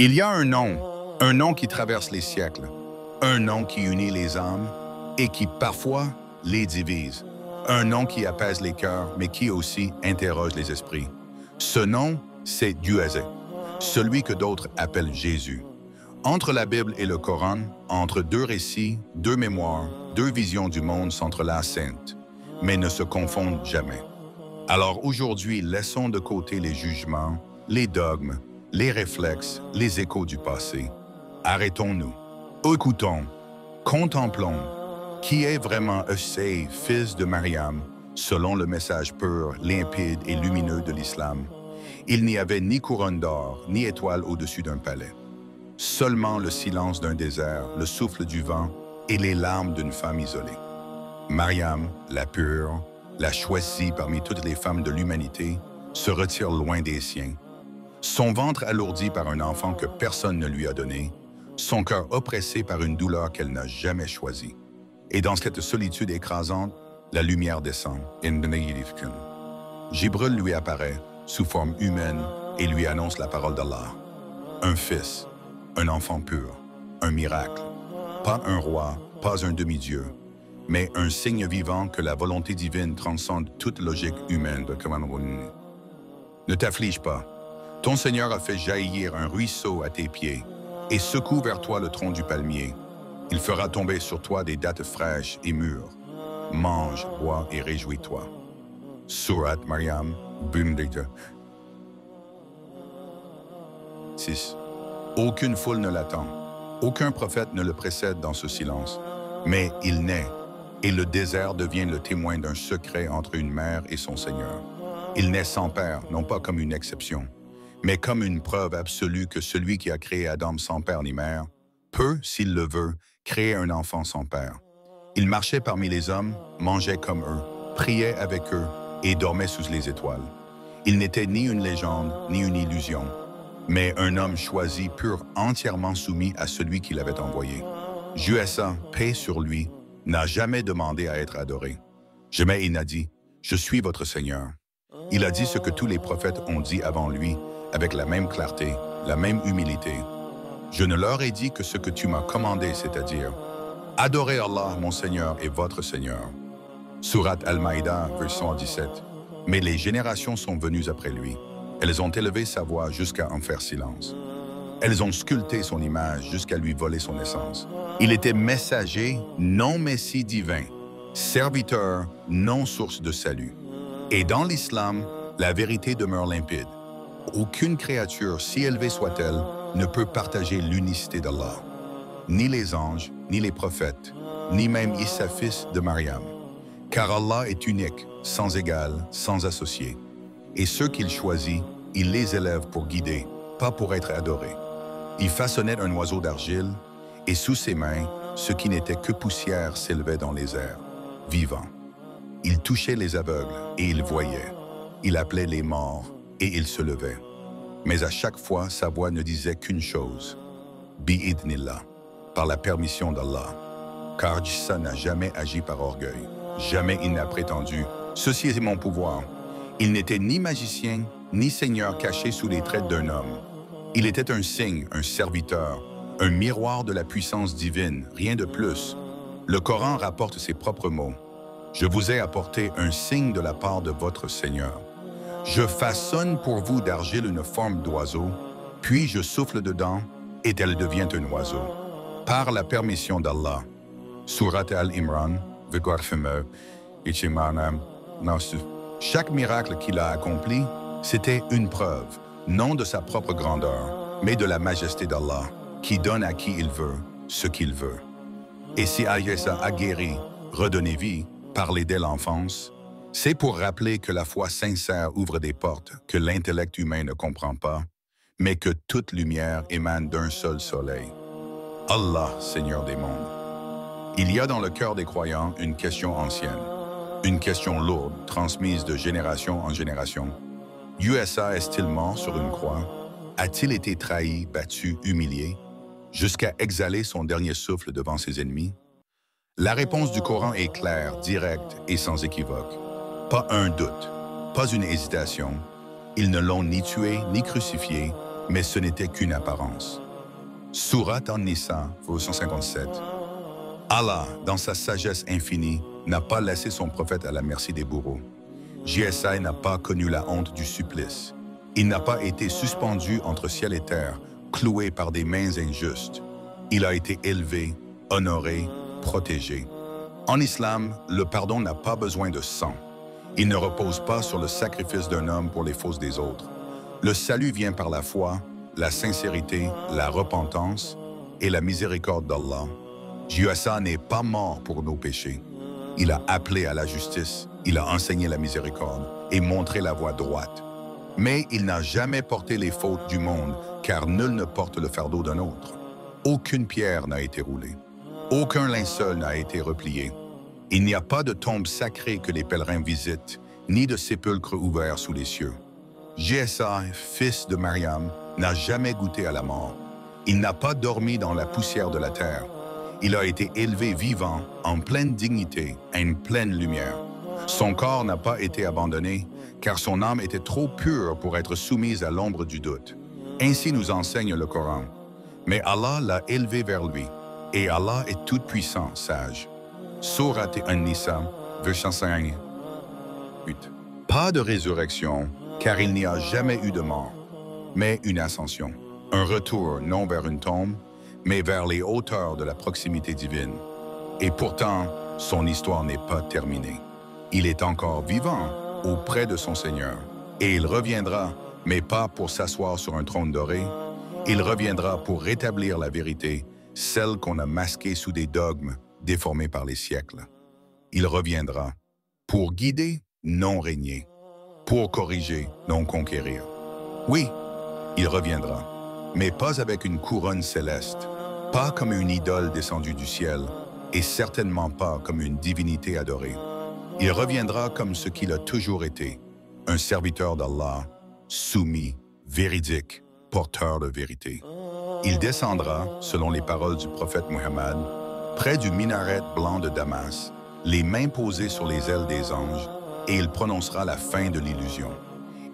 Il y a un nom qui traverse les siècles, un nom qui unit les âmes et qui parfois les divise, un nom qui apaise les cœurs mais qui aussi interroge les esprits. Ce nom, c'est Dieu, celui que d'autres appellent Jésus. Entre la Bible et le Coran, entre deux récits, deux mémoires, deux visions du monde s'entrelacent, mais ne se confondent jamais. Alors aujourd'hui, laissons de côté les jugements, les dogmes, les réflexes, les échos du passé. Arrêtons-nous. Écoutons, contemplons, qui est vraiment Issei, fils de Mariam, selon le message pur, limpide et lumineux de l'islam. Il n'y avait ni couronne d'or, ni étoile au-dessus d'un palais. Seulement le silence d'un désert, le souffle du vent et les larmes d'une femme isolée. Mariam, la pure, la choisie parmi toutes les femmes de l'humanité, se retire loin des siens. Son ventre alourdi par un enfant que personne ne lui a donné, son cœur oppressé par une douleur qu'elle n'a jamais choisie. Et dans cette solitude écrasante, la lumière descend. Jibril lui apparaît, sous forme humaine, et lui annonce la parole d'Allah. Un fils, un enfant pur, un miracle. Pas un roi, pas un demi-dieu, mais un signe vivant que la volonté divine transcende toute logique humaine. Ne t'afflige pas. Ton Seigneur a fait jaillir un ruisseau à tes pieds et secoue vers toi le tronc du palmier. Il fera tomber sur toi des dattes fraîches et mûres. Mange, bois et réjouis-toi. Surat Maryam, Bumdita. 6. Aucune foule ne l'attend. Aucun prophète ne le précède dans ce silence. Mais il naît, et le désert devient le témoin d'un secret entre une mère et son Seigneur. Il naît sans père, non pas comme une exception, mais comme une preuve absolue que celui qui a créé Adam sans père ni mère peut, s'il le veut, créer un enfant sans père. Il marchait parmi les hommes, mangeait comme eux, priait avec eux et dormait sous les étoiles. Il n'était ni une légende, ni une illusion, mais un homme choisi, pur, entièrement soumis à celui qui l'avait envoyé. Juessa, paix sur lui, n'a jamais demandé à être adoré. Jamais il n'a dit « Je suis votre Seigneur ». Il a dit ce que tous les prophètes ont dit avant lui, avec la même clarté, la même humilité. Je ne leur ai dit que ce que tu m'as commandé, c'est-à-dire « Adorez Allah, mon Seigneur et votre Seigneur ». Surat Al-Maïda, verset 17. Mais les générations sont venues après lui. Elles ont élevé sa voix jusqu'à en faire silence. Elles ont sculpté son image jusqu'à lui voler son essence. Il était messager, non messie divin, serviteur, non source de salut. Et dans l'islam, la vérité demeure limpide. Aucune créature, si élevée soit-elle, ne peut partager l'unicité d'Allah. Ni les anges, ni les prophètes, ni même Issa, fils de Mariam. Car Allah est unique, sans égal, sans associé. Et ceux qu'il choisit, il les élève pour guider, pas pour être adorés. Il façonnait un oiseau d'argile, et sous ses mains, ce qui n'était que poussière s'élevait dans les airs, vivant. Il touchait les aveugles, et il voyait. Il appelait les morts, et il se levait. Mais à chaque fois, sa voix ne disait qu'une chose. Bi'idnillah, par la permission d'Allah. Car Jissa n'a jamais agi par orgueil. Jamais il n'a prétendu « Ceci est mon pouvoir ». Il n'était ni magicien, ni seigneur caché sous les traits d'un homme. Il était un signe, un serviteur, un miroir de la puissance divine, rien de plus. Le Coran rapporte ses propres mots. « Je vous ai apporté un signe de la part de votre Seigneur. Je façonne pour vous d'argile une forme d'oiseau, puis je souffle dedans, et elle devient un oiseau. Par la permission d'Allah. » Surat Al-Imran, chaque miracle qu'il a accompli, c'était une preuve, non de sa propre grandeur, mais de la majesté d'Allah, qui donne à qui il veut ce qu'il veut. Et si Ayesa a guéri, redonné vie, parlé dès l'enfance, c'est pour rappeler que la foi sincère ouvre des portes que l'intellect humain ne comprend pas, mais que toute lumière émane d'un seul soleil. Allah, Seigneur des mondes. Il y a dans le cœur des croyants une question ancienne, une question lourde, transmise de génération en génération. USA est-il mort sur une croix? A-t-il été trahi, battu, humilié, jusqu'à exhaler son dernier souffle devant ses ennemis? La réponse du Coran est claire, directe et sans équivoque. Pas un doute, pas une hésitation. Ils ne l'ont ni tué, ni crucifié, mais ce n'était qu'une apparence. Sourate An-Nisa, verset 157. Allah, dans sa sagesse infinie, n'a pas laissé son prophète à la merci des bourreaux. JSI n'a pas connu la honte du supplice. Il n'a pas été suspendu entre ciel et terre, cloué par des mains injustes. Il a été élevé, honoré, protégé. En islam, le pardon n'a pas besoin de sang. Il ne repose pas sur le sacrifice d'un homme pour les fautes des autres. Le salut vient par la foi, la sincérité, la repentance et la miséricorde d'Allah. JSA n'est pas mort pour nos péchés. Il a appelé à la justice, il a enseigné la miséricorde et montré la voie droite. Mais il n'a jamais porté les fautes du monde, car nul ne porte le fardeau d'un autre. Aucune pierre n'a été roulée. Aucun linceul n'a été replié. Il n'y a pas de tombe sacrée que les pèlerins visitent, ni de sépulcre ouvert sous les cieux. JSA, fils de Mariam, n'a jamais goûté à la mort. Il n'a pas dormi dans la poussière de la terre. Il a été élevé vivant, en pleine dignité, à une pleine lumière. Son corps n'a pas été abandonné, car son âme était trop pure pour être soumise à l'ombre du doute. Ainsi nous enseigne le Coran. Mais Allah l'a élevé vers lui, et Allah est tout-puissant, sage. Sourate An-Nisa, verset 5. Pas de résurrection, car il n'y a jamais eu de mort, mais une ascension, un retour non vers une tombe, mais vers les hauteurs de la proximité divine. Et pourtant, son histoire n'est pas terminée. Il est encore vivant auprès de son Seigneur, et il reviendra, mais pas pour s'asseoir sur un trône doré. Il reviendra pour rétablir la vérité, celle qu'on a masquée sous des dogmes déformés par les siècles. Il reviendra pour guider, non régner, pour corriger, non conquérir. Oui, il reviendra, mais pas avec une couronne céleste, pas comme une idole descendue du ciel, et certainement pas comme une divinité adorée. Il reviendra comme ce qu'il a toujours été, un serviteur d'Allah, soumis, véridique, porteur de vérité. Il descendra, selon les paroles du prophète Muhammad, près du minaret blanc de Damas, les mains posées sur les ailes des anges, et il prononcera la fin de l'illusion.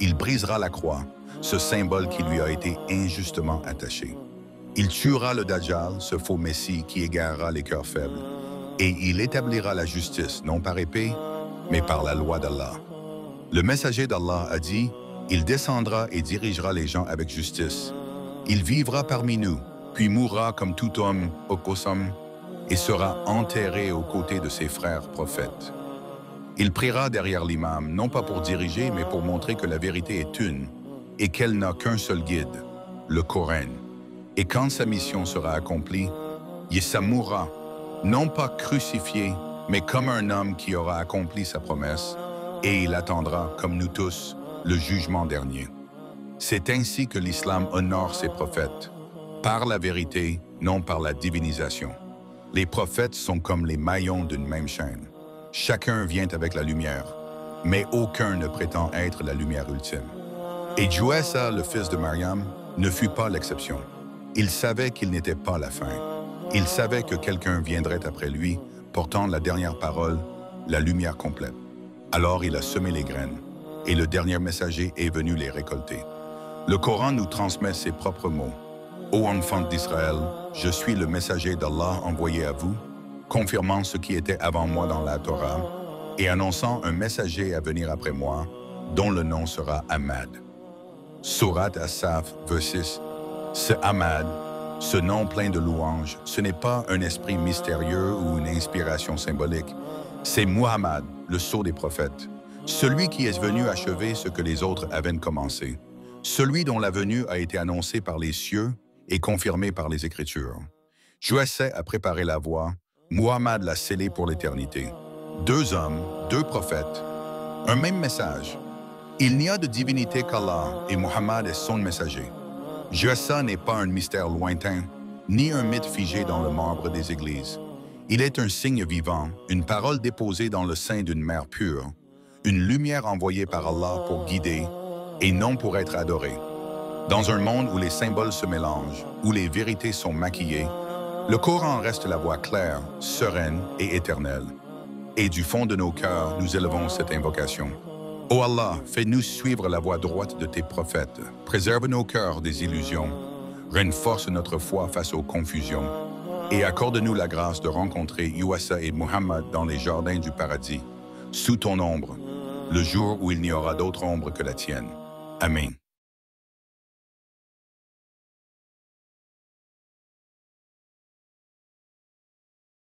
Il brisera la croix, ce symbole qui lui a été injustement attaché. Il tuera le Dajjal, ce faux messie qui égarera les cœurs faibles, et il établira la justice, non par épée, mais par la loi d'Allah. Le messager d'Allah a dit, « Il descendra et dirigera les gens avec justice. Il vivra parmi nous, puis mourra comme tout homme au Qasam, et sera enterré aux côtés de ses frères prophètes. Il priera derrière l'imam, non pas pour diriger, mais pour montrer que la vérité est une, et qu'elle n'a qu'un seul guide, le Coran. Et quand sa mission sera accomplie, Yessa mourra, non pas crucifié, mais comme un homme qui aura accompli sa promesse, et il attendra, comme nous tous, le jugement dernier. C'est ainsi que l'islam honore ses prophètes, par la vérité, non par la divinisation. Les prophètes sont comme les maillons d'une même chaîne. Chacun vient avec la lumière, mais aucun ne prétend être la lumière ultime. Et Joëssa, le fils de Mariam, ne fut pas l'exception. Il savait qu'il n'était pas la fin. Il savait que quelqu'un viendrait après lui, portant la dernière parole, la lumière complète. Alors il a semé les graines, et le dernier messager est venu les récolter. Le Coran nous transmet ses propres mots. « Ô enfants d'Israël, je suis le messager d'Allah envoyé à vous, confirmant ce qui était avant moi dans la Torah, et annonçant un messager à venir après moi, dont le nom sera Ahmad. » Sourate As-Saf, verset 6. Ce Ahmad, ce nom plein de louanges, ce n'est pas un esprit mystérieux ou une inspiration symbolique. C'est Muhammad, le sceau des prophètes, celui qui est venu achever ce que les autres avaient commencé, celui dont la venue a été annoncée par les cieux et confirmée par les Écritures. Joëssa a préparé la voie, Muhammad l'a scellée pour l'éternité. 2 hommes, 2 prophètes, un même message. Il n'y a de divinité qu'Allah et Muhammad est son messager. Joëssa n'est pas un mystère lointain, ni un mythe figé dans le marbre des églises. Il est un signe vivant, une parole déposée dans le sein d'une mère pure, une lumière envoyée par Allah pour guider et non pour être adorée. Dans un monde où les symboles se mélangent, où les vérités sont maquillées, le Coran reste la voie claire, sereine et éternelle. Et du fond de nos cœurs, nous élevons cette invocation. Ô Allah, fais-nous suivre la voie droite de tes prophètes. Préserve nos cœurs des illusions. Renforce notre foi face aux confusions. Et accorde-nous la grâce de rencontrer Yuassa et Muhammad dans les jardins du paradis, sous ton ombre, le jour où il n'y aura d'autre ombre que la tienne. Amen.